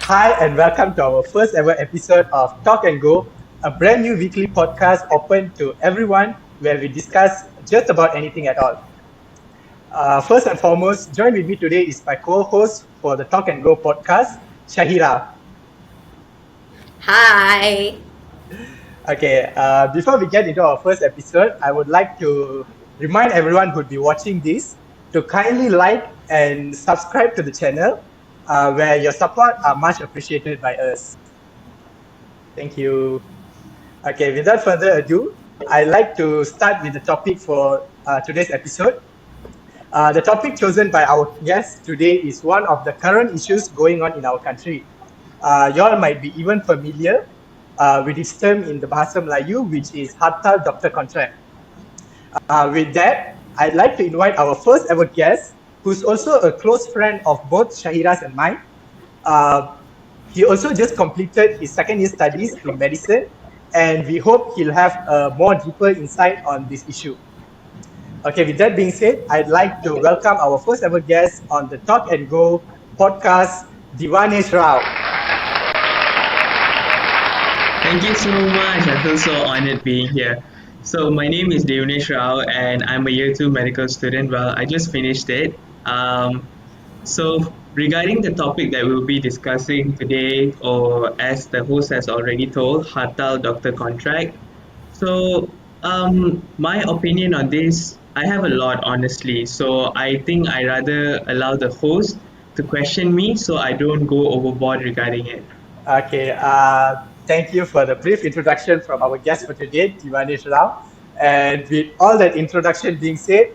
Hi, and welcome to our first ever episode of Talk and Go, a brand new weekly podcast open to everyone where we discuss just about anything at all. First and foremost, join with me today is my co host for the Talk and Go podcast, Shahira. Hi. Okay, before we get into our first episode, I would like to remind everyone who'd be watching this to kindly like and subscribe to the channel, where your support are much appreciated by us. Thank you. Okay, without further ado, I'd like to start with the topic for today's episode. The topic chosen by our guest today is one of the current issues going on in our country. Y'all might be even familiar with this term in the Bahasa Melayu, which is Hartal Doktor Kontrak. With that, I'd like to invite our first ever guest, who's also a close friend of both Shahira's and mine. Uh, he also just completed his second year studies in medicine, and we hope he'll have a more deeper insight on this issue. Okay, with that being said, I'd like to welcome our first ever guest on the Talk and Go podcast, Dhivaanesh Rao. Thank you so much. I feel so honored being here. So my name is Dhivaanesh Rao and I'm a year two medical student. Well, I just finished it. So regarding the topic that we'll be discussing today, or as the host has already told, Hartal Doktor Kontrak. So my opinion on this, I have a lot honestly. So I think I rather allow the host to question me so I don't go overboard regarding it. Okay, thank you for the brief introduction from our guest for today, Dhivaanesh Rao. And with all that introduction being said,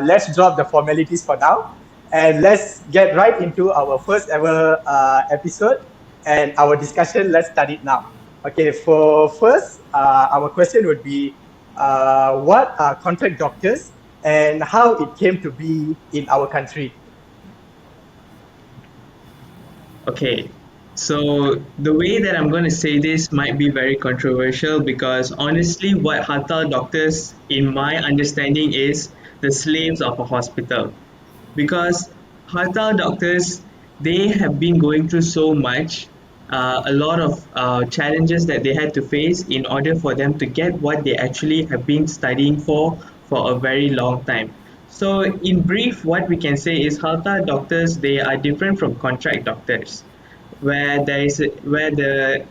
let's drop the formalities for now and let's get right into our first ever episode and our discussion. Let's start it now. Okay, for first, our question would be what are contract doctors and how it came to be in our country? Okay, so the way that I'm going to say this might be very controversial because honestly, what Hartal doctors, in my understanding, is the slaves of a hospital. Because Hartal doctors, they have been going through so much, a lot of challenges that they had to face in order for them to get what they actually have been studying for a very long time. So, in brief, what we can say is Hartal doctors, they are different from contract doctors where there is where the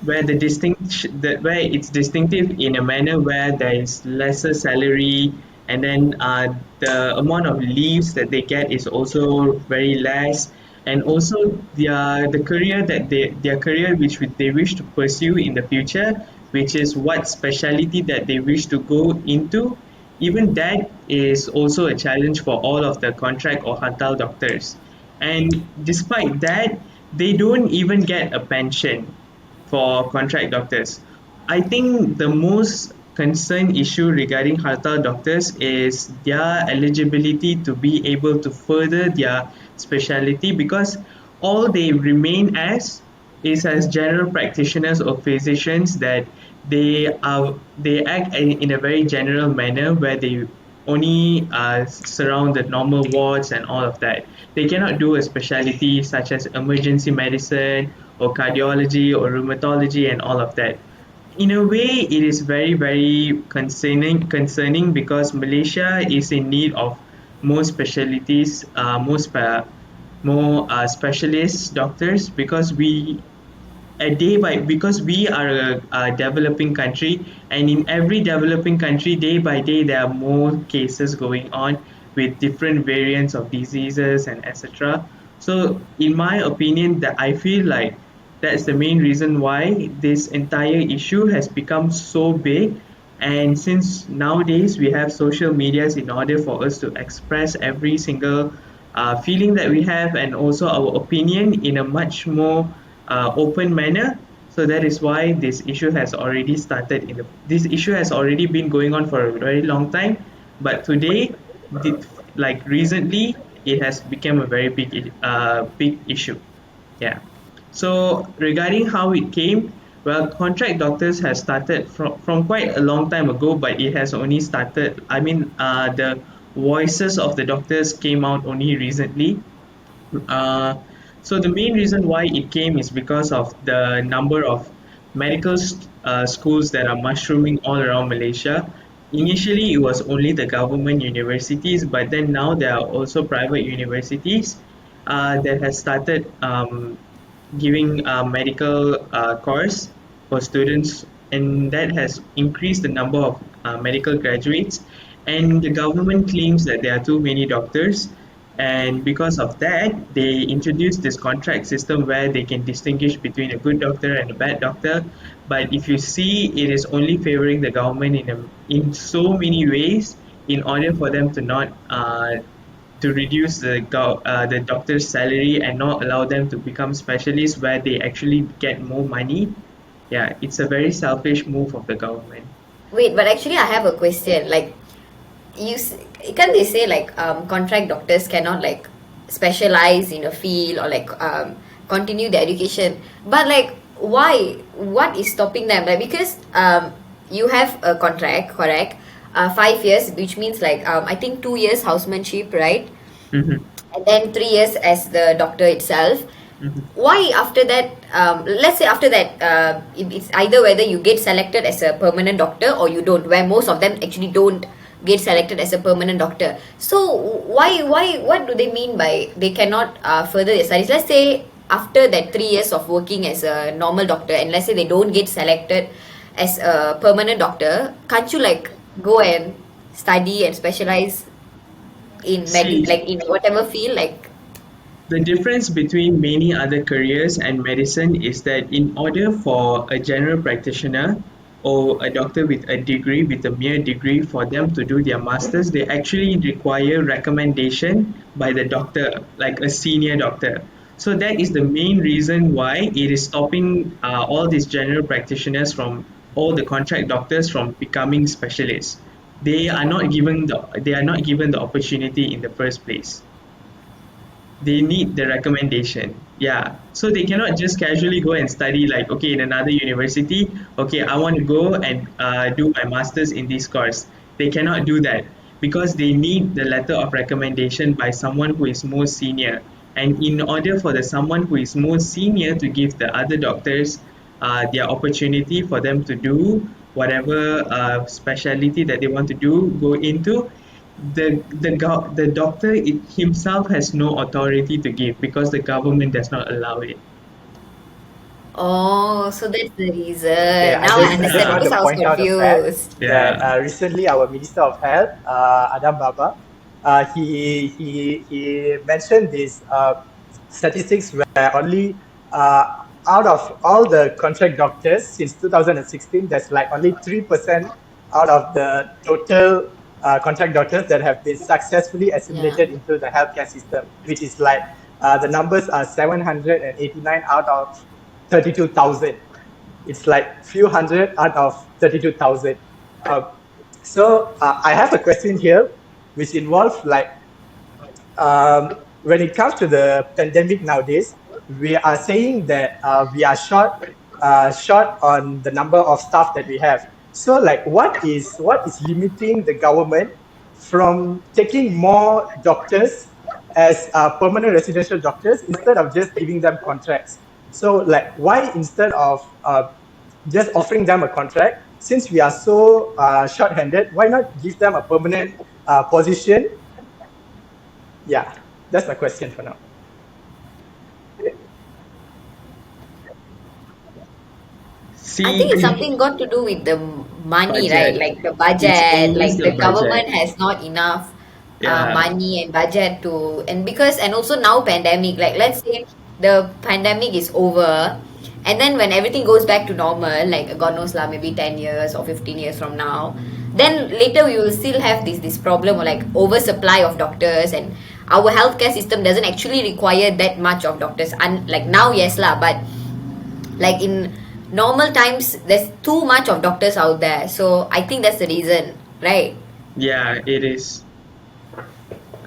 where it's distinctive in a manner where there is lesser salary, and then the amount of leaves that they get is also very less, and also the career that their career which they wish to pursue in the future, which is what specialty that they wish to go into, even that is also a challenge for all of the contract or Hartal doctors. And despite that, they don't even get a pension for contract doctors. I think the most concern issue regarding Hartal doctors is their eligibility to be able to further their specialty, because all they remain as is as general practitioners or physicians, that they act in a very general manner where they only surround the normal wards and all of that. They cannot do a specialty such as emergency medicine or cardiology or rheumatology and all of that. In a way, it is very very concerning because Malaysia is in need of more specialties, more specialist doctors, because we a day by because we are a developing country, and in every developing country, day by day there are more cases going on with different variants of diseases and etc. So in my opinion, that I feel like that's the main reason why this entire issue has become so big. And since nowadays we have social medias in order for us to express every single feeling that we have, and also our opinion in a much more open manner. So that is why this issue has already started this issue has already been going on for a very long time, but today, like recently, it has become a very big issue. Yeah. So regarding how it came, well, contract doctors have started from quite a long time ago, but it has only started. I mean, the voices of the doctors came out only recently. Uh, So the main reason why it came is because of the number of schools that are mushrooming all around Malaysia. Initially, it was only the government universities, but then now there are also private universities that has started giving a medical course for students, and that has increased the number of medical graduates. And the government claims that there are too many doctors, and because of that, they introduced this contract system where they can distinguish between a good doctor and a bad doctor. But if you see, it is only favoring the government in so many ways in order for them to not to reduce the doctor's salary and not allow them to become specialists where they actually get more money. Yeah, it's a very selfish move of the government. Wait, but actually, I have a question. Like, can't they say like contract doctors cannot like specialize in a field or like continue their education? But like, why? What is stopping them? Like, because you have a contract, correct? 5 years, which means like I think 2 years housemanship, right? Mhm, And then 3 years as the doctor itself. mhm. Why after that, let's say after that, it's either whether you get selected as a permanent doctor or you don't, where most of them actually don't get selected as a permanent doctor. So what do they mean by they cannot further their studies? Let's say after that 3 years of working as a normal doctor, and let's say they don't get selected as a permanent doctor, can't you like go and study and specialize in See, like in whatever field, like? the difference between many other careers and medicine is that in order for a general practitioner or a doctor with a degree, with a mere degree, for them to do their masters, they actually require recommendation by the doctor, like a senior doctor. So that is the main reason why it is stopping all these general practitioners from all the contract doctors from becoming specialists. They are not given the opportunity in the first place. They need the recommendation. Yeah, so they cannot just casually go and study like, okay, in another university, okay, I want to go and do my masters in this course. They cannot do that because they need the letter of recommendation by someone who is more senior. And in order for the someone who is more senior to give the other doctors their opportunity for them to do whatever specialty that they want to do go into, the doctor himself has no authority to give because the government does not allow it. Oh, so that's the Okay, reason. I Now I just understand Yeah, want because to I was point out the fact confused. that yeah. recently our Minister of Health, Adam Baba, he mentioned this statistics where only uh, out of all the contract doctors since 2016, there's like only 3% out of the total contract doctors that have been successfully Yeah. assimilated into the healthcare system, which is like the numbers are 789 out of 32,000. It's like few hundred out of 32,000. Uh, so I have a question here, which involves like when it comes to the pandemic nowadays, we are saying that we are short on the number of staff that we have. So like, what is limiting the government from taking more doctors as permanent residential doctors instead of just giving them contracts? So like, why instead of just offering them a contract, since we are so short-handed, why not give them a permanent position? Yeah, that's my question for now. I See, think it's something got to do with the money, right? budget. Like the It's budget, always like the the budget. government has not enough Yeah, money and budget to, and because, and also now pandemic, like let's say the pandemic is over, and then when everything goes back to normal, like God knows lah, maybe 10 years or 15 years from now, then later we will still have this problem of like oversupply of doctors, and our healthcare system doesn't actually require that much of doctors. And like now, yes lah, but like in normal times there's too much of doctors out there, so I think that's the reason, right? yeah, it is.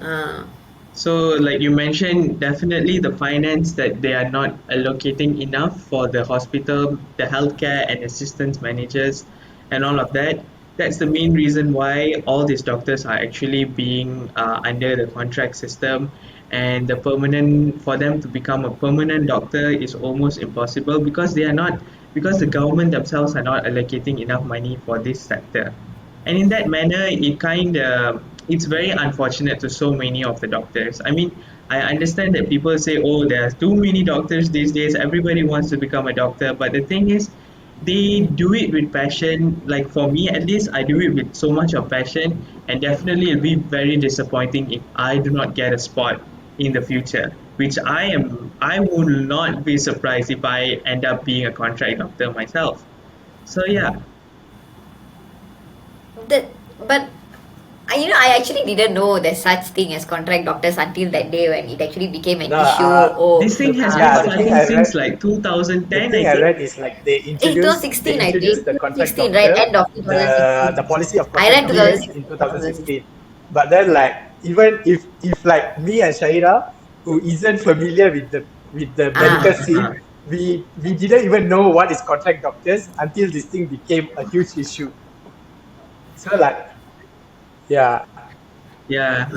uh, So, like you mentioned, definitely the finance that they are not allocating enough for the hospital, the healthcare and assistance managers, and all of that. That's the main reason why all these doctors are actually being under the contract system. and the permanent for them to become a permanent doctor is almost impossible because they are not because the government themselves are not allocating enough money for this sector. And in that manner, it's very unfortunate to so many of the doctors. I mean, I understand that people say, oh, there are too many doctors these days, everybody wants to become a doctor, but the thing is, they do it with passion. Like for me at least, I do it with so much of passion, and definitely it'll be very disappointing if I do not get a spot in the future, which I will not be surprised if I end up being a contract doctor myself. So yeah. That, but I actually didn't know there's such thing as contract doctors until that day when it actually became an No, issue. Oh, This thing has been yeah, the thing starting I since read, like the 2010, I thing I think. read is like they 2016, I introduced think. the contract 2016, right? doctor, End of the 2016. policy of I contract read doctors in 2016. 2016. But then like even if like me and Shaira, who isn't familiar with the medical Ah, scene, we didn't even know what is contract doctors until this thing became a huge issue. So like yeah. Yeah.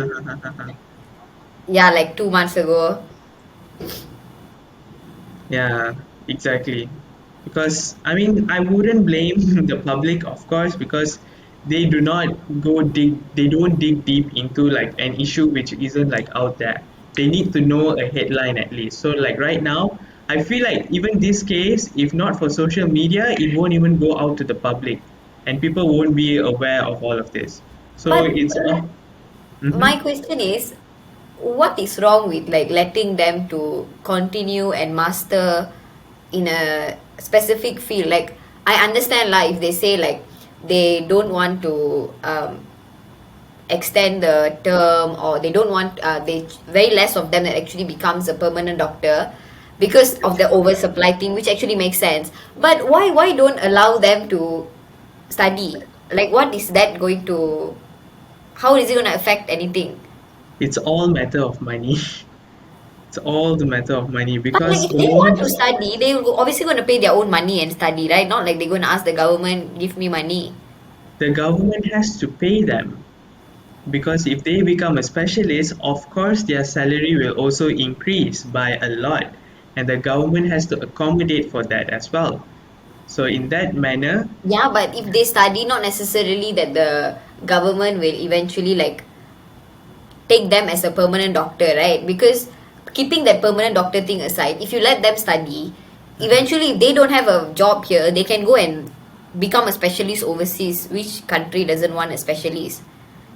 yeah, like 2 months ago. Yeah, exactly. Because I mean, I wouldn't blame the public, of course, because they don't dig deep into like an issue which isn't like out there. They need to know a headline at least. So like right now, I feel like even this case, if not for social media, it won't even go out to the public, and people won't be aware of all of this. So But it's all. my Mhm. question is, what is wrong with like letting them to continue and master in a specific field? Like I understand like if they say like they don't want to extend the term, or they don't want they very less of them that actually becomes a permanent doctor because of the oversupply thing, which actually makes sense. But why don't allow them to study? Like what is that going to, how is it going to affect anything? It's all matter of money. It's all the matter of money But like because if the they want moment to study, they obviously going to pay their own money and study, right? Not like they're going to ask the government, give me money. the government has to pay them, because if they become a specialist, of course their salary will also increase by a lot, and the government has to accommodate for that as well. So in that manner, Yeah, but if they study, not necessarily that the government will eventually like take them as a permanent doctor, right? Because keeping that permanent doctor thing aside, if you let them study, eventually if they don't have a job here, they can go and become a specialist overseas. Which country doesn't want a specialist?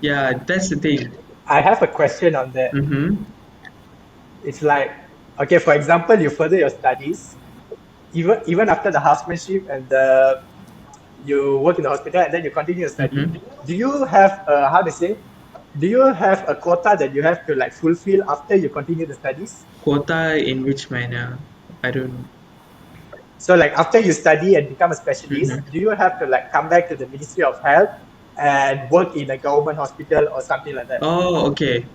yeah, that's the thing. I have a question on that. Mm-hmm. It's like, okay, for example, you further your studies, even after the housemanship and you work in the hospital and then you continue your study. Mm-hmm. Do you have how to say? Do you have a quota that you have to like fulfill after you continue the studies? Quota in which manner? I don't. So like after you study and become a specialist, Mm-hmm. do you have to like come back to the Ministry of Health and work in a government hospital or something like that? Oh, okay.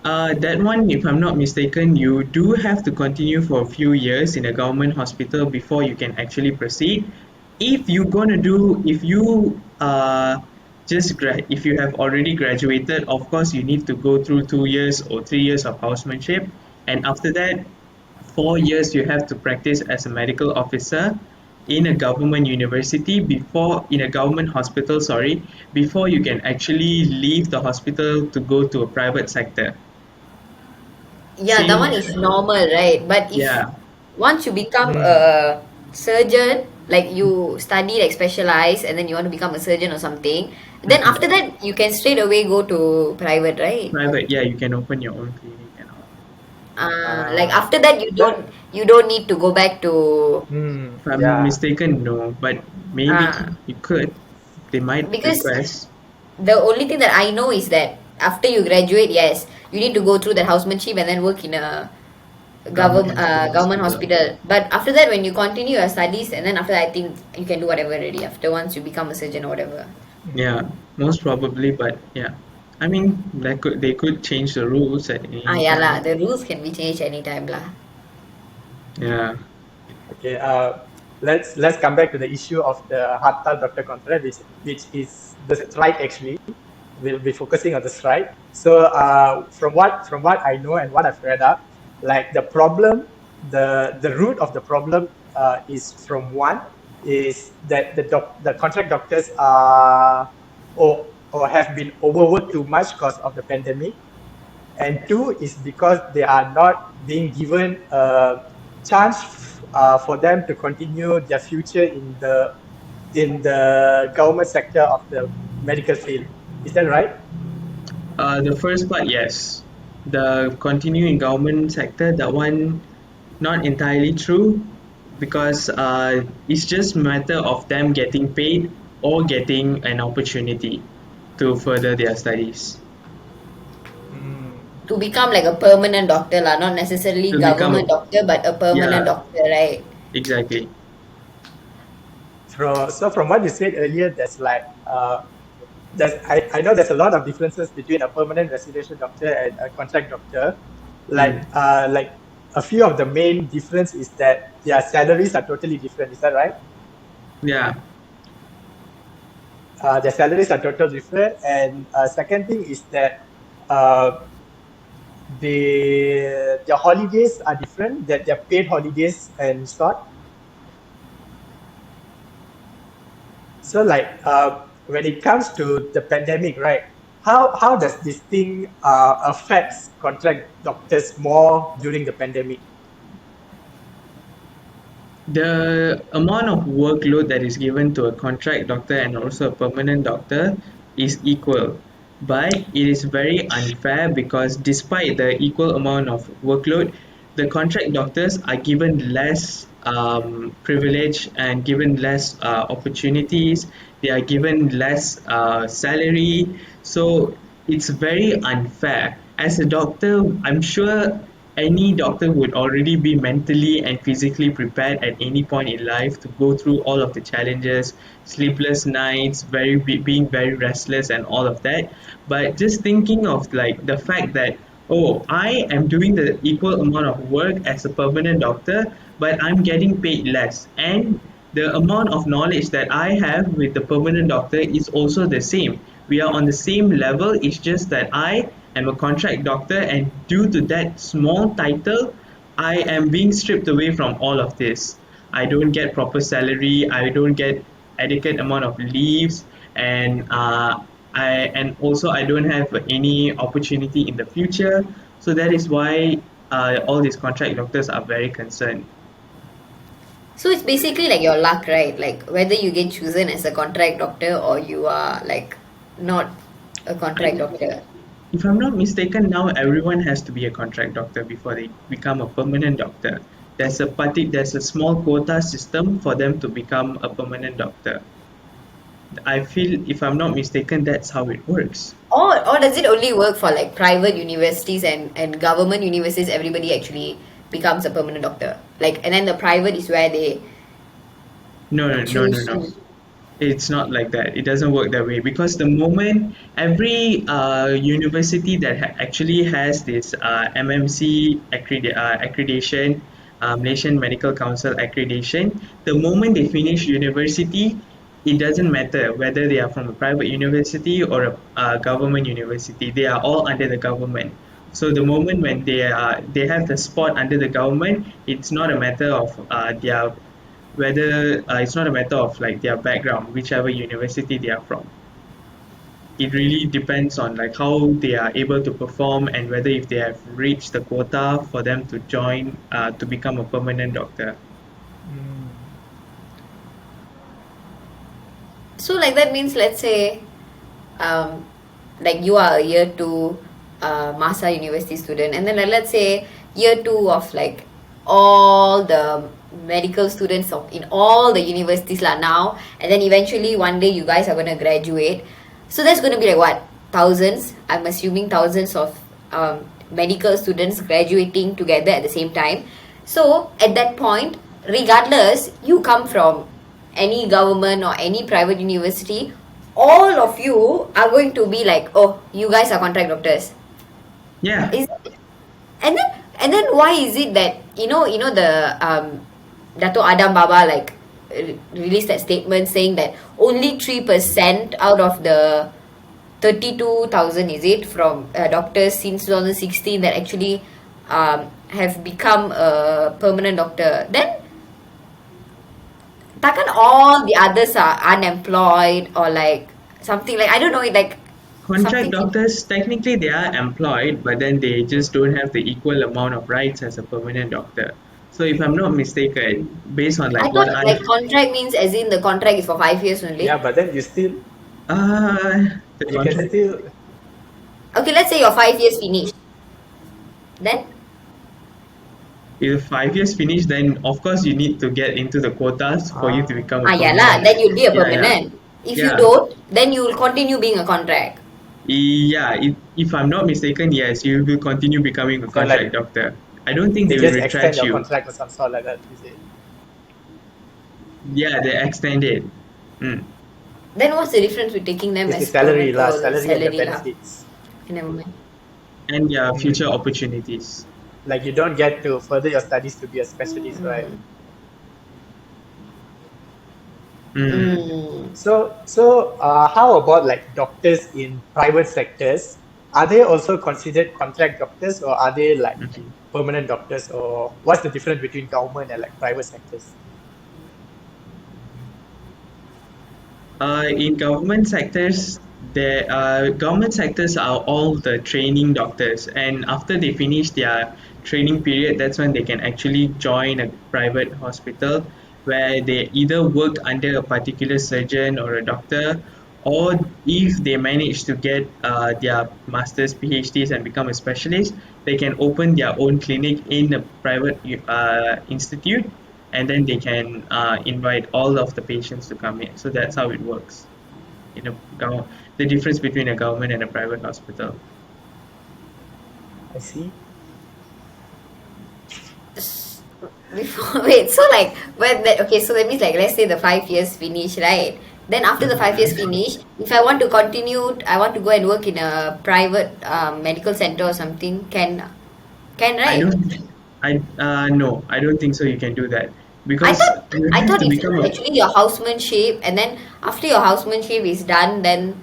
That one, if I'm not mistaken, you do have to continue for a few years in a government hospital before you can actually proceed. If you if you have already graduated, of course, you need to go through 2 years or 3 years of housemanship, and after that, 4 years you have to practice as a medical officer in a government university before in a government hospital, sorry, before you can actually leave the hospital to go to a private sector. Yeah, that one Same, is normal, right? But if yeah. once you become Hmm. a surgeon, like you study like specialize and then you want to become a surgeon or something, then after Mhm. that you can straight away go to private, right? Private, yeah, you can open your own clinic and all. Like Uh, after that that you don't need to go back to If I'm yeah. mistaken, no, but maybe uh you could. They might because request. the only thing that I know is that after you graduate, yes, you need to go through that housemanship and then work in a Government government hospital. hospital. But after that, when you continue your studies, and then after that, I think you can do whatever already. After once you become a surgeon or whatever. Yeah, most probably, but yeah. I mean, they could change the rules at any Yeah lah, time. the rules can be changed anytime lah. Yeah. Okay. Let's come back to the issue of the Hartal Doktor Kontrak, which is the strike actually. will be focusing on the strike. So from what I know and what I've read up, like the problem, the root of the problem is from one is that the contract doctors are or have been overworked too much because of the pandemic, and two is because they are not being given a chance for them to continue their future in the government sector of the medical field. Is that right? The first part, yes. The continue in government sector, that one not entirely true because it's just matter of them getting paid or getting an opportunity to further their studies Mm. To become like a permanent doctor lah, not necessarily to become government a, doctor, but a permanent yeah, doctor, right? exactly. So from what you said earlier, I know there's a lot of differences between a permanent residential doctor and a contract doctor. Mm. Like a few of the main difference is that their salaries are totally different. Is that right? Yeah. Their salaries are totally different, and second thing is that uh, their holidays are different. That their paid holidays and sort. So when it comes to the pandemic, right? How does this thing affects contract doctors more during the pandemic? The amount of workload that is given to a contract doctor and also a permanent doctor is equal, but it is very unfair because despite the equal amount of workload, the contract doctors are given less privilege and given less opportunities. They are given less salary, so it's very unfair. As a doctor, I'm sure any doctor would already be mentally and physically prepared at any point in life to go through all of the challenges, sleepless nights, being very restless and all of that. But just thinking of like the fact that, oh, I am doing the equal amount of work as a permanent doctor, but I'm getting paid less, and the amount of knowledge that I have with the permanent doctor is also the same. We are on the same level. It's just that I am a contract doctor, and due to that small title, I am being stripped away from all of this. I don't get proper salary. I don't get adequate amount of leaves, and I don't have any opportunity in the future. So that is why all these contract doctors are very concerned. So it's basically like your luck, right? Like whether you get chosen as a contract doctor or you are like not a contract I, doctor. if I'm not mistaken, now everyone has to be a contract doctor before they become a permanent doctor. There's a small quota system for them to become a permanent doctor. I feel, if I'm not mistaken, that's how it works. Or does it only work for like private universities and government universities everybody actually becomes a permanent doctor? Like and then the private is where they No, no, no, no, choose no. to. It's not like that. It doesn't work that way because the moment every university that actually has this MMC accreditation, Malaysian Medical Council accreditation, the moment they finish university, it doesn't matter whether they are from a private university or a government university. They are all under the government. So the moment when they have the spot under the government, it's not a matter of their whether it's not a matter of like their background, whichever university they are from. It really depends on like how they are able to perform and whether if they have reached the quota for them to join to become a permanent doctor. Mm. So like that means let's say um like you are a year two Masa University student and then like, let's say year two of like all the medical students of in all the universities lah now and then eventually one day you guys are gonna graduate. So that's gonna be like what thousands, I'm assuming thousands of medical students graduating together at the same time. So at that point, regardless you come from any government or any private university, all of you are going to be like, oh, you guys are contract doctors. Yeah, Is and then why is it that you know the Dato Adam Baba like released that statement saying that only 3% out of the 32,000, is it, from doctors since 2016 that actually have become a permanent doctor. Then takkan all the others are unemployed or like something, like I don't know, it like Contract something. doctors, technically they are employed, but then they just don't have the equal amount of rights as a permanent doctor. So if I'm not mistaken, based on I like thought what like I've contract means as in the contract is for 5 years Yeah, only. but then the you can contract still Okay, let's say your 5 years finished. Then if 5 years finish, then of course you need to get into the quotas for you to become a yeah lah, permanent. then you'll be a Yeah, yeah, permanent. If you yeah. don't, then you will continue being a contract. Yeah, if I'm not mistaken, yes, you will continue becoming a so contract like doctor. I don't think they they will just extend retrench your you. contract or some sort like that, is it? Yeah, they extend it. Mm. Then what's the difference with taking them It's the as salary permanent? lah, Oh, the salary and the salary lah. benefits. Okay, never mind. And yeah, future Mm. opportunities. Like you don't get to further your studies to be a specialist, right? Mm. Mm. Mm. So how about like doctors in private sectors? Are they also considered contract doctors or are they like Okay. permanent doctors, or what's the difference between government and like private sectors? In government sectors, the government sectors are all the training doctors, and after they finish their training period, that's when they can actually join a private hospital where they either work under a particular surgeon or a doctor, or if they manage to get their masters, PhDs, and become a specialist, they can open their own clinic in a private institute, and then they can invite all of the patients to come in. So that's how it works. You know, the difference between a government and a private hospital. I see. Before, wait, so like when that, okay, so that means like let's say the 5 years finish, right? Then after the 5 years Mhm. finish, if I want to continue, I want to go and work in a private medical center or something, can, I right? don't. I No, I don't think so. You can do that I because thought you I have thought to it's become a. actually your housemanship, and then after your housemanship is done, then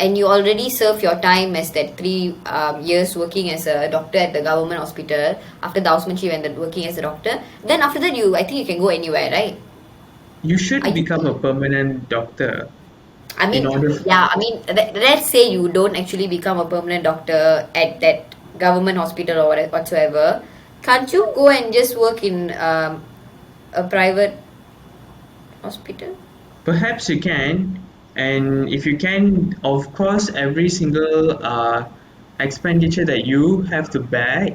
and you already serve your time as that 3 years working as a doctor at the government hospital. After the housemanship and then working as a doctor, then after that I think you can go anywhere, right? You Are should you? become a permanent doctor I in mean, order. yeah, I mean, let's say you don't actually become a permanent doctor at that government hospital or whatsoever. Can't you go and just work in a private hospital? Perhaps you can, and if you can, of course, every single expenditure that you have to bear,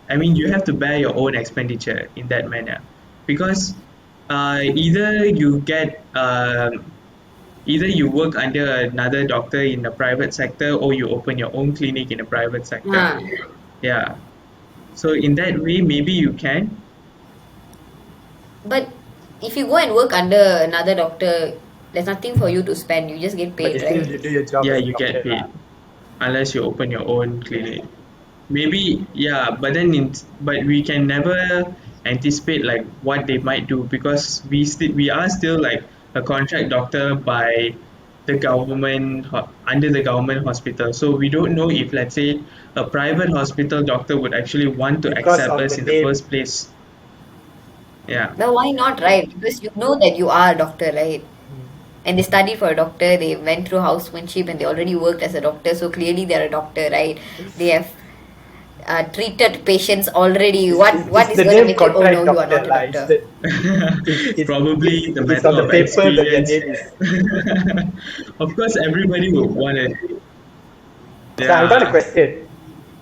I mean, you have to bear your own expenditure in that manner, because either you get either you work under another doctor in the private sector or you open your own clinic in the private sector. Ah. Yeah. So in that way, maybe you can. But if you go and work under another doctor, there's nothing for you to spend. You just get But you paid, still right? you do your job Yeah, as a you get doctor lah. paid unless you open your own clinic. Maybe, yeah, but then but we can never anticipate like what they might do because we are still like a contract doctor by the government under the government hospital. So we don't know if, let's say, a private hospital doctor would actually want to Because accept of the us in the name. first place. Yeah. But why not, right? Because you know that you are a doctor, right? Mm. And they studied for a doctor, they went through housemanship and they already worked as a doctor, so clearly they're a doctor, right? They have treated patients already. What It's is the going to name make you, oh no, contract you are doctor not a lah. doctor? Probably the It's matter on the of paper that their experience. name is. Of course, everybody would want it. So I got a Yeah. question.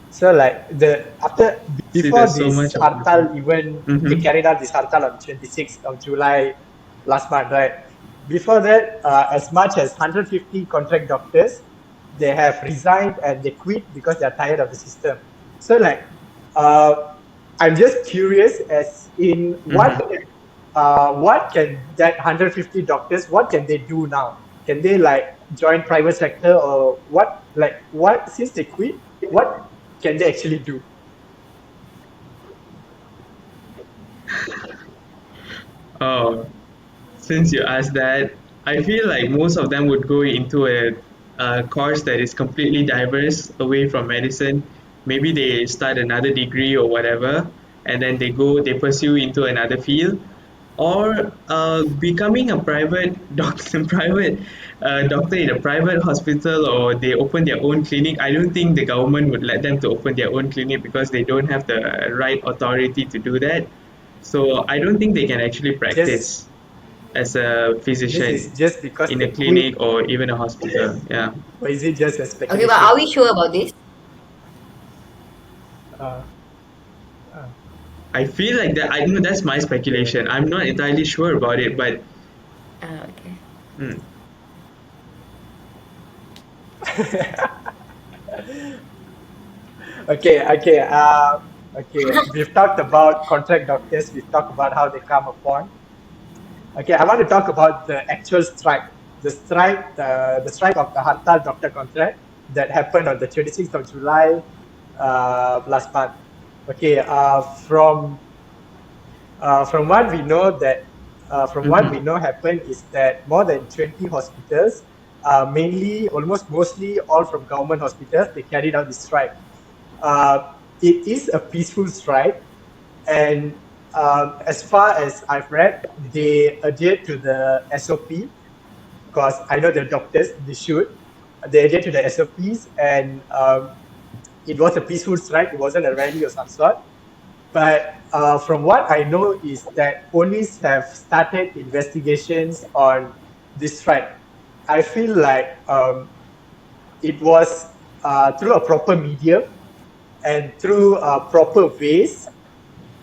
So like the after See, before there's so this much opportunity. Hartal event, they Mm-hmm. carried out this Hartal on 26th of July last month, right? Before that, as much as 150 contract doctors, they have resigned and they quit because they're tired of the system. So like, uh, I'm just curious as in Mm-hmm. what can that 150 doctors, what can they do now? Can they like join private sector or what? Like what, since they quit, what can they actually do? Oh, since you asked that, I feel like most of them would go into a a course that is completely diverse away from medicine. Maybe they start another degree or whatever, and then they pursue into another field, or becoming a private doctor, private doctor in a private hospital, or they open their own clinic. I don't think the government would let them to open their own clinic because they don't have the right authority to do that. So I don't think they can actually Just practice as a this physician is just because in they a quit, clinic or even a hospital. Yeah, or is it just a Okay, but are speculation? we sure about this? Uh, uh, I feel like that. I know that's my okay. speculation. I'm not entirely sure about it, but Okay. mm, Okay. We've talked about contract doctors. We've talked about how they come upon. Okay, I want to talk about the actual strike. The strike of the Hartal Doktor Kontrak that happened on the 26th of July last month. Okay, from what we know from what we mhm. know happened is that more than 20 hospitals, mainly almost mostly all from government hospitals, they carried out this strike. Uh, it is a peaceful strike, and as far as I've read, they adhered to the SOP because I know the doctors, they should. They adhered to the SOPs, and it was a peaceful strike. It wasn't a rally of some sort. But from what I know is that police have started investigations on this strike. I feel like it was through a proper medium and through proper ways.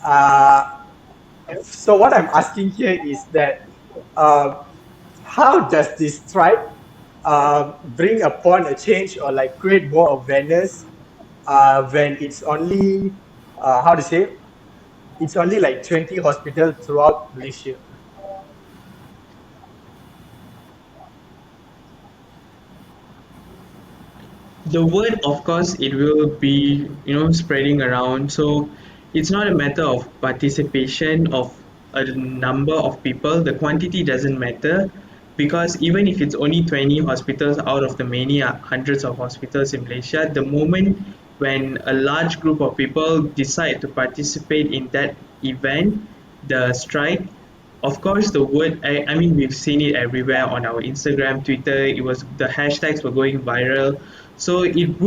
Uh, so what I'm asking here is that uh, how does this strike bring upon a change or like create more awareness when it's only how to say it's only like 20 hospitals throughout Malaysia. The word, of course, it will be, spreading around. So it's not a matter of participation of a number of people. The quantity doesn't matter, because even if it's only 20 hospitals out of the many hundreds of hospitals in Malaysia, the moment when a large group of people decide to participate in that event, the strike, of course, the word, I mean, we've seen it everywhere on our Instagram, Twitter. It was, the hashtags were going viral. So it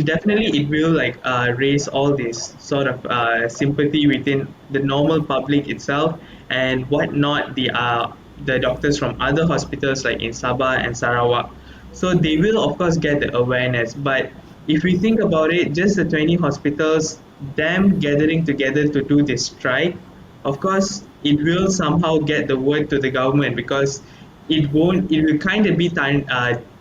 definitely, it will like raise all this sort of sympathy within the normal public itself, and whatnot, the doctors from other hospitals like in Sabah and Sarawak. So they will, of course, get the awareness. But if we think about it, just the 20 hospitals, them gathering together to do this strike, of course, it will somehow get the word to the government, because it will kind of be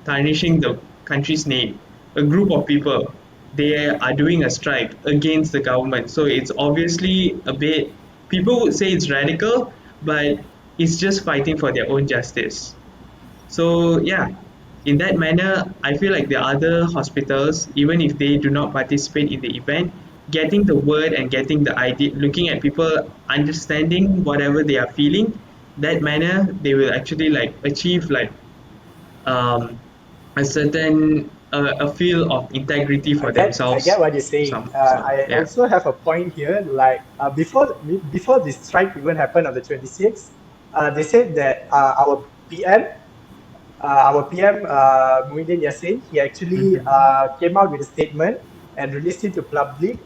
tarnishing the country's name. A group of people, they are doing a strike against the government. So it's obviously a bit, people would say it's radical, but it's just fighting for their own justice. So yeah, in that manner, I feel like the other hospitals, even if they do not participate in the event, getting the word and getting the idea, looking at people understanding whatever they are feeling, that manner they will actually like achieve like um, a certain a feel of integrity for I get themselves. what you're saying. I Yeah. also have a point here. Like before this strike even happened on the 26th, they said that our PM Muhyiddin Yassin, he actually Mm-hmm. came out with a statement and released it to public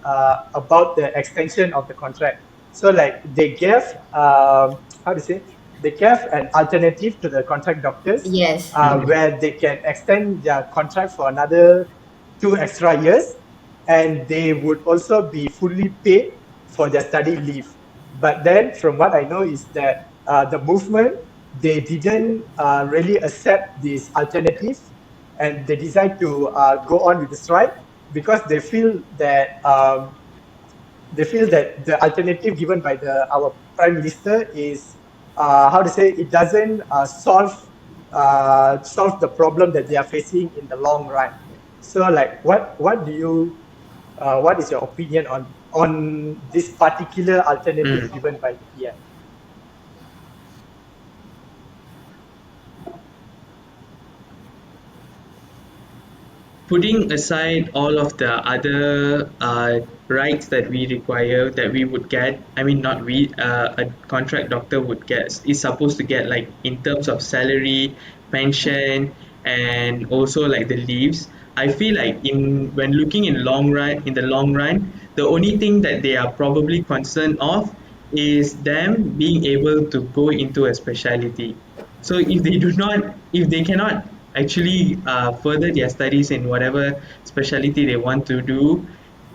about the extension of the contract. So like they gave how to say they gave an alternative to the contract doctors Yes. Mm-hmm. where they can extend their contract for another 2 extra years, and they would also be fully paid for their study leave. But then, from what I know, is that the movement they didn't really accept this alternative, and they decide to go on with the strike because they feel that the alternative given by the our prime minister is how to say it doesn't solve the problem that they are facing in the long run. So like what is your opinion on this particular alternative Mm. given by the PM? putting aside all of the other rights that we require that we would get, I mean not we, a contract doctor would get, is supposed to get, like in terms of salary, pension, and also like the leaves. I feel like in when looking in the long run, the only thing that they are probably concerned of is them being able to go into a specialty. So if they cannot actually further their studies in whatever specialty they want to do,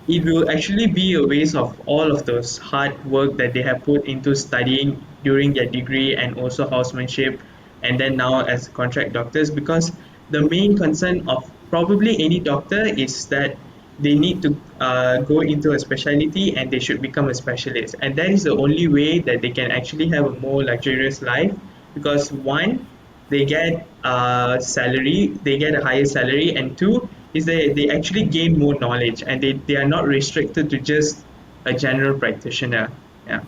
it will actually be a waste of all of those hard work that they have put into studying during their degree and also housemanship, and then now as contract doctors, because the main concern of probably any doctor is that they need to go into a specialty and they should become a specialist, and that is the only way that they can actually have a more luxurious life, because one, they get they get a higher salary, and two is they actually gain more knowledge, and they are not restricted to just a general practitioner. Yeah,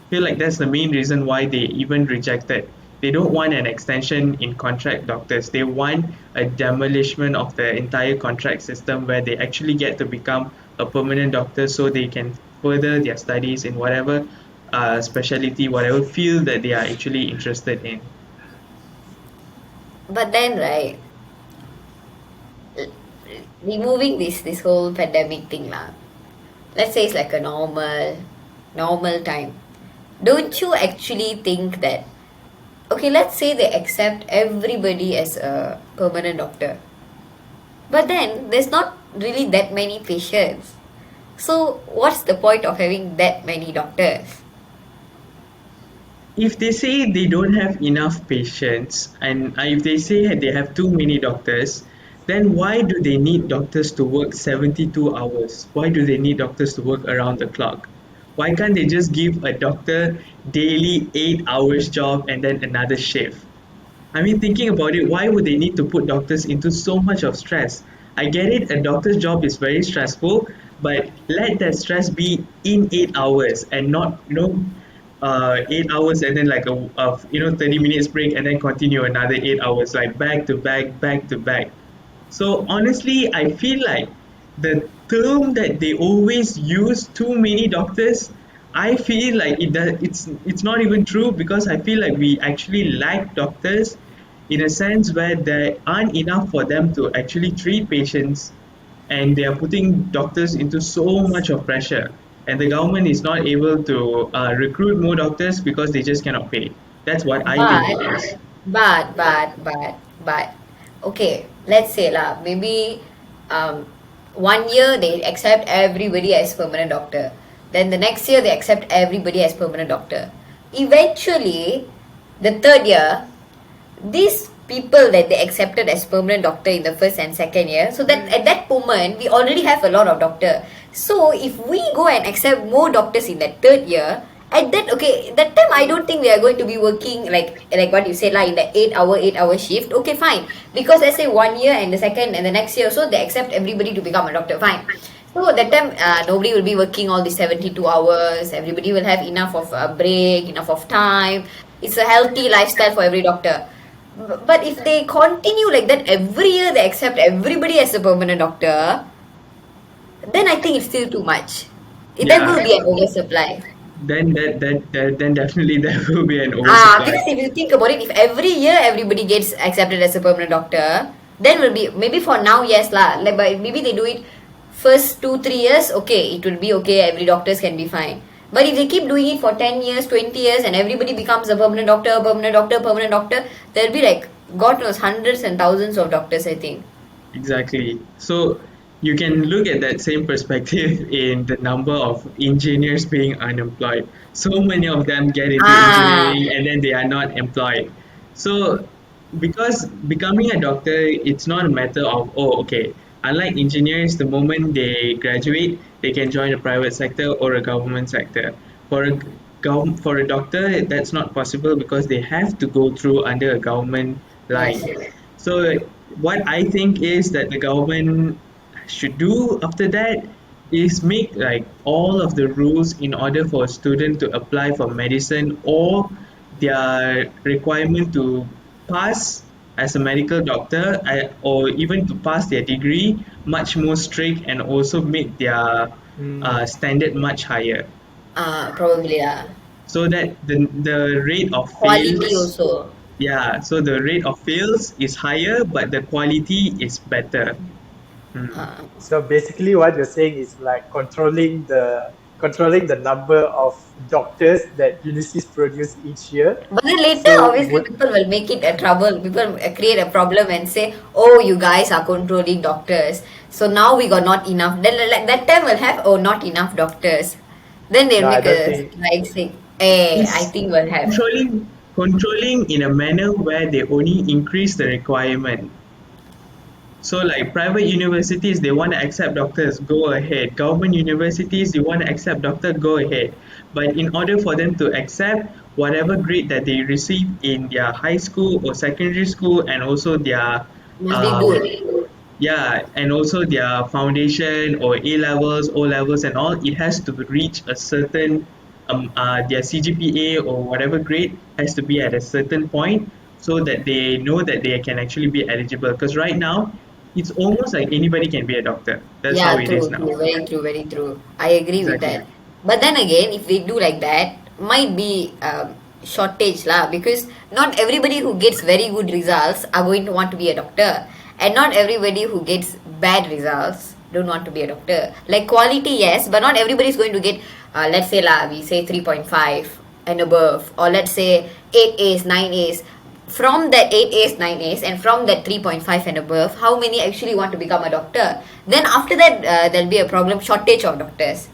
feel like that's the main reason why they even rejected. They don't want an extension in contract doctors. They want a demolition of the entire contract system where they actually get to become a permanent doctor so they can further their studies in whatever specialty, whatever field that they are actually interested in. But then, right, removing this whole pandemic thing lah. Let's say it's like a normal time. Don't you actually think that, okay, let's say they accept everybody as a permanent doctor, but then there's not really that many patients. So what's the point of having that many doctors? If they say they don't have enough patients, and if they say they have too many doctors, then why do they need doctors to work 72 hours? Why do they need doctors to work around the clock? Why can't they just give a doctor daily 8 hours job and then another shift? I mean, thinking about it, why would they need to put doctors into so much of stress? I get it, a doctor's job is very stressful, but let that stress be in 8 hours and not, 8 hours and then like a 30 minutes break and then continue another 8 hours, like back to back, back to back. So honestly, I feel like the term that they always use, too many doctors, I feel like it's not even true, because I feel like we actually lack doctors in a sense where there aren't enough for them to actually treat patients, and they are putting doctors into so much of pressure, and the government is not able to recruit more doctors because they just cannot pay. That's what I think But it is. but okay, let's say lah, maybe um 1 year they accept everybody as permanent doctor. Then the next year they accept everybody as permanent doctor. Eventually, the third year, these people that they accepted as permanent doctor in the first and second year, so that at that moment we already have a lot of doctor. So if we go and accept more doctors in that third year, at that, okay, that time I don't think they are going to be working like what you said like in the 8 hour shift. Okay, fine, because let's say 1 year and the second and the next year, so they accept everybody to become a doctor, fine. So that time nobody will be working all the 72 hours. Everybody will have enough of a break, enough of time. It's a healthy lifestyle for every doctor. But if they continue like that every year, they accept everybody as a permanent doctor, then I think it's still too much. There will Yeah, be an oversupply. then definitely there will be an oversupply. Because if you think about it, if every year everybody gets accepted as a permanent doctor, then will be maybe for now, yes lah. Like, but maybe they do it first 2 3 years. Okay, it will be okay. Every doctors can be fine. But if they keep doing it for 10 years, 20 years, and everybody becomes a permanent doctor, permanent doctor, permanent doctor, there'll be like God knows hundreds and thousands of doctors. I think. Exactly. So you can look at that same perspective in the number of engineers being unemployed. So many of them get into Ah, engineering and then they are not employed. So because becoming a doctor, it's not a matter of, oh, okay, unlike engineers, the moment they graduate, they can join a private sector or a government sector. For a for a doctor, that's not possible because they have to go through under a government yes. line. So what I think is that the government should do after that is make like all of the rules in order for a student to apply for medicine, or their requirement to pass as a medical doctor, or even to pass their degree, much more strict and also make their Mm. standard much higher, Probably, yeah. so that the rate of Quality fails, also. yeah, so the rate of fails is higher, but the quality is better. Mm. Uh, So basically, what you're saying is like controlling the number of doctors that universities produce each year. but then later, So obviously, would people will make it a trouble. People create a problem and say, "Oh, you guys are controlling doctors." So now we got not enough. Then like that time we'll have, "Oh, not enough doctors." Then they'll no, I make don't a think. strike saying, "Eh, I It's think we'll have." controlling in a manner where they only increase the requirement. So like private universities, they want to accept doctors, go ahead. Government universities, they want to accept doctor, go ahead. But in order for them to accept whatever grade that they receive in their high school or secondary school, and also their Must be um, good. yeah, and also their foundation or A levels, O levels, and all, it has to reach a certain their CGPA or whatever grade has to be at a certain point, so that they know that they can actually be eligible. Because right now, it's almost like anybody can be a doctor. That's how Yeah, it is true, now. true, very true, very true. I agree with Exactly. that. But then again, if they do like that, might be shortage lah, because not everybody who gets very good results are going to want to be a doctor, and not everybody who gets bad results don't want to be a doctor. Like quality, yes, but not everybody is going to get. Let's say lah, we say 3.5 and above, or let's say 8 A's, 9 A's. From that 8 A's, 9 A's, and from that 3.5 and above, how many actually want to become a doctor? Then after that, there'll be a problem, shortage of doctors.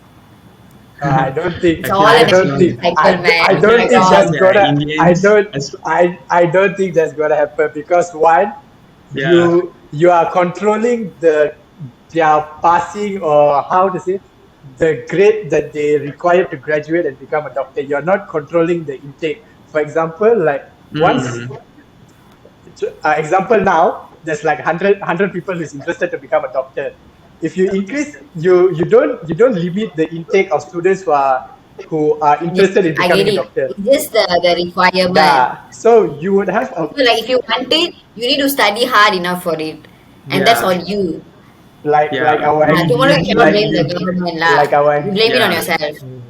I don't think. It's all Okay, an I as don't long think. economic cycle, man. I I Oh feel my don't like think as god. long that's there are gonna. I Indians, don't. as I don't think that's gonna happen because one, yeah, you are controlling their passing or how to say the grade that they require to graduate and become a doctor. You're not controlling the intake. For example, like once mm, example now there's like 100 people who's interested to become a doctor. If you increase, you don't limit the intake of students who are Yeah, interested in I get becoming a it. doctor. It's just the requirement. Yeah, so you would have a So, like, if you want it, you need to study hard enough for it, and that's yeah, on you. like yeah, our Tomorrow you cannot like blame the government, like lah. You our blame it on yeah. yourself. mm,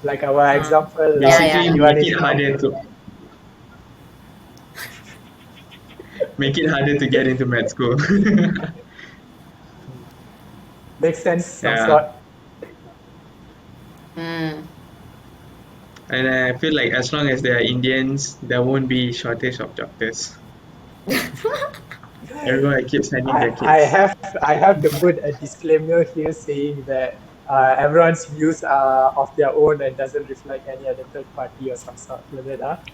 like our Uh, example yeah, Basically, yeah. Dhivaanesh Rao. make it harder to get into med school. Makes sense some Yeah, sort. Mm. and I feel like as long as there are Indians, there won't be shortage of doctors. Everyone keeps sending I, their I kids. have I have to put a disclaimer here saying that everyone's views are of their own and doesn't reflect any other third party or some sort like that.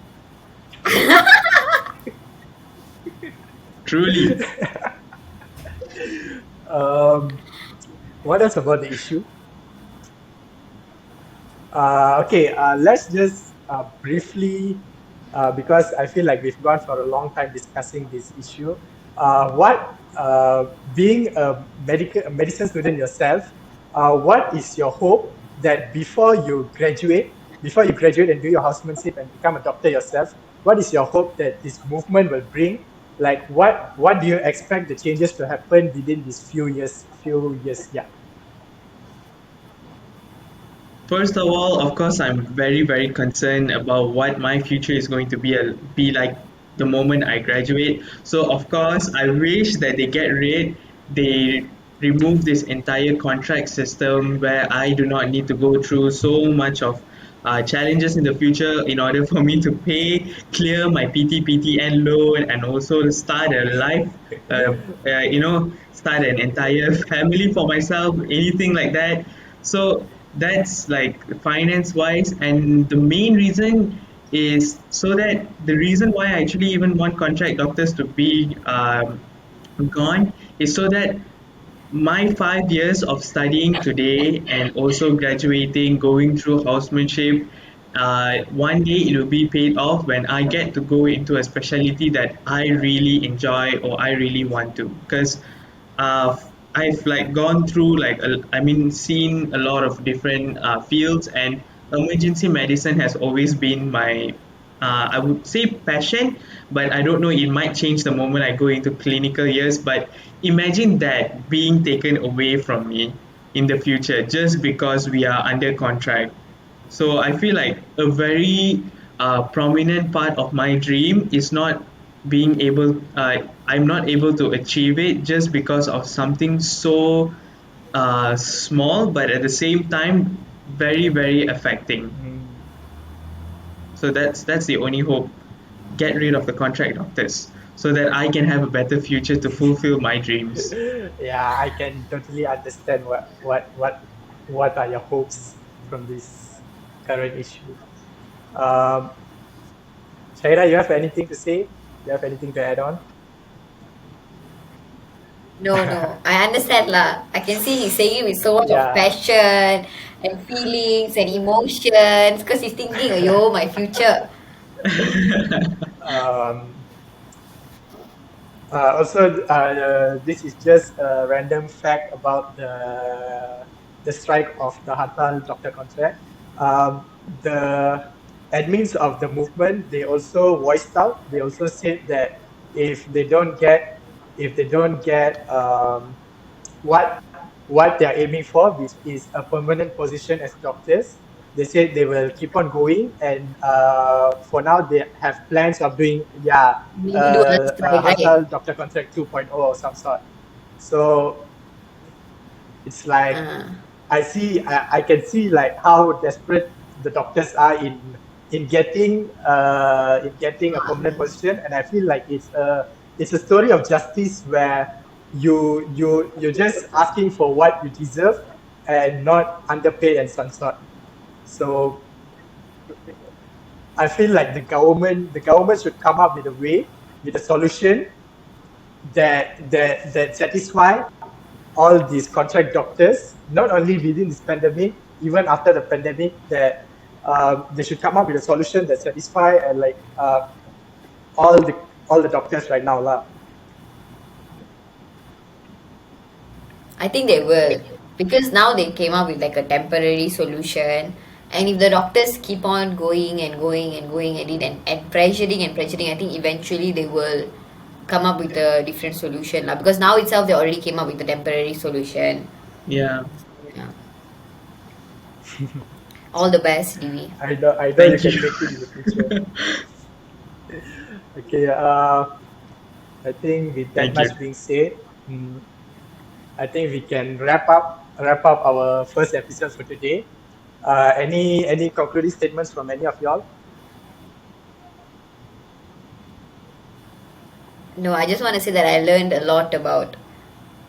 Truly. Um, what else about the issue? Okay, let's just briefly, because I feel like we've gone for a long time discussing this issue. Being a medicine student yourself, what is your hope that before you graduate and do your housemanship and become a doctor yourself, what is your hope that this movement will bring? Like, what do you expect the changes to happen within these few years? Few years, yeah. First of all, of course, I'm very, very concerned about what my future is going to be like the moment I graduate. So, of course, I wish that they remove this entire contract system where I do not need to go through so much of challenges in the future in order for me to clear my PTPTN loan, and also start a life, start an entire family for myself, anything like that. So that's like finance wise, and the main reason is so that the reason why I actually even want contract doctors to be gone is so that my 5 years of studying today and also graduating, going through housemanship, one day it will be paid off when I get to go into a specialty that I really enjoy or I really want to. Because uh, I've like gone through I mean, seen a lot of different fields, and emergency medicine has always been my I would say passion, but I don't know, it might change the moment I go into clinical years. But imagine that being taken away from me in the future just because we are under contract. So I feel like a very prominent part of my dream is not being able, I'm not able to achieve it just because of something so small, but at the same time, very, very affecting. Mm. So that's the only hope. Get rid of the contract doctors so that I can have a better future to fulfill my dreams. Yeah, I can totally understand what are your hopes from this current issue. Um, Shaira, you have anything to say? You have anything to add on? No, no, I understand lah. I can see he's saying with so much of Yeah. passion and feelings and emotions because he's thinking, yo, my future. Um, also, this is just a random fact about the strike of the Hartal Doktor Kontrak. The admins of the movement, they also voiced out. They also said that if they don't get if they don't get what what they're aiming for, which is a permanent position as doctors. They said they will keep on going, and for now they have plans of doing Maybe do another strike, right? Hartal Doctor Contract 2.0 or some sort. So it's like Uh, I can see like how desperate the doctors are in getting a permanent position, and I feel like it's a story of justice where you're just asking for what you deserve and not underpaid and some sort. So I feel like the government should come up with a way, with a solution that satisfy all these contract doctors, not only within this pandemic, even after the pandemic, that they should come up with a solution that satisfy and like all the all the doctors right now lah. I think they will because now they came up with like a temporary solution. And if the doctors keep on going and going and going at it and pressuring, I think eventually they will come up with a different solution. Lah. Because now itself they already came up with a temporary solution. Yeah, Yeah. All the best, Divi. I know you thank you. can make it in the future. Okay, I think with that Thank you. much being said, I think we can wrap up our first episode for today. Any concluding statements from any of y'all? No, I just want to say that I learned a lot about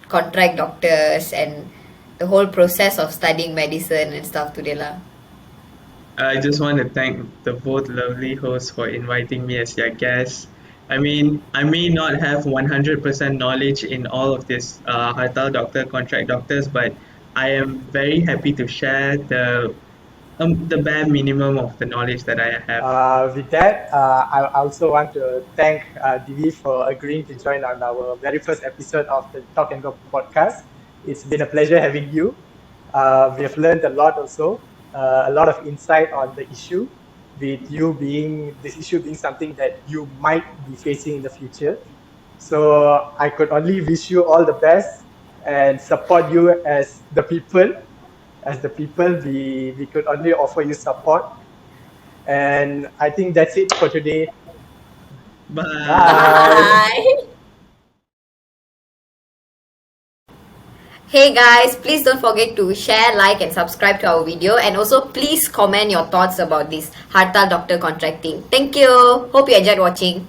contract doctors and the whole process of studying medicine and stuff today. Lah. I just want to thank the both lovely hosts for inviting me as their guest. I mean, I may not have 100% knowledge in all of this Hartal Doctor Contract Doctors, but I am very happy to share the bare minimum of the knowledge that I have. With that, I also want to thank Divi for agreeing to join on our very first episode of the Talk and Go podcast. It's been a pleasure having you. We have learned a lot also, a lot of insight on the issue, with you being this issue being something that you might be facing in the future. So I could only wish you all the best and support you as the people. As the people, we could only offer you support. And I think that's it for today. Bye. Bye. Bye. Hey guys, please don't forget to share, like, and subscribe to our video. And also, please comment your thoughts about this Hartal Doctor contracting. Thank you. Hope you enjoyed watching.